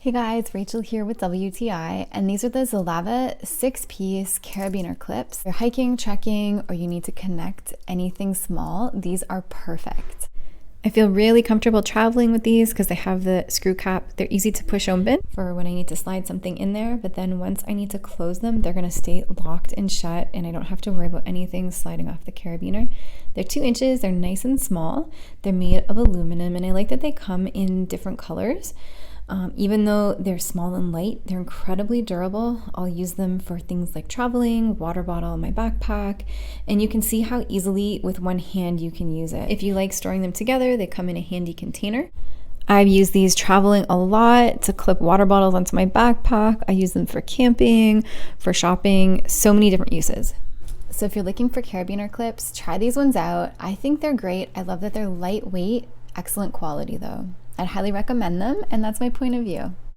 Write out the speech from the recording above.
Hey guys, Rachel here with WTI, and these are the Zalava 6-piece carabiner clips. If you're hiking, trekking, or you need to connect anything small, these are perfect. I feel really comfortable traveling with these because they have the screw cap. They're easy to push open for when I need to slide something in there, but then once I need to close them, they're going to stay locked and shut, and I don't have to worry about anything sliding off the carabiner. They're 2 inches, they're nice and small, they're made of aluminum, and I like that they come in different colors. Even though they're small and light, they're incredibly durable. I'll use them for things like traveling, water bottle in my backpack, and you can see how easily with one hand you can use it. If you like storing them together, they come in a handy container. I've used these traveling a lot to clip water bottles onto my backpack. I use them for camping, for shopping, so many different uses. So if you're looking for carabiner clips, try these ones out. I think they're great. I love that they're lightweight, excellent quality though. I'd highly recommend them, and that's my point of view.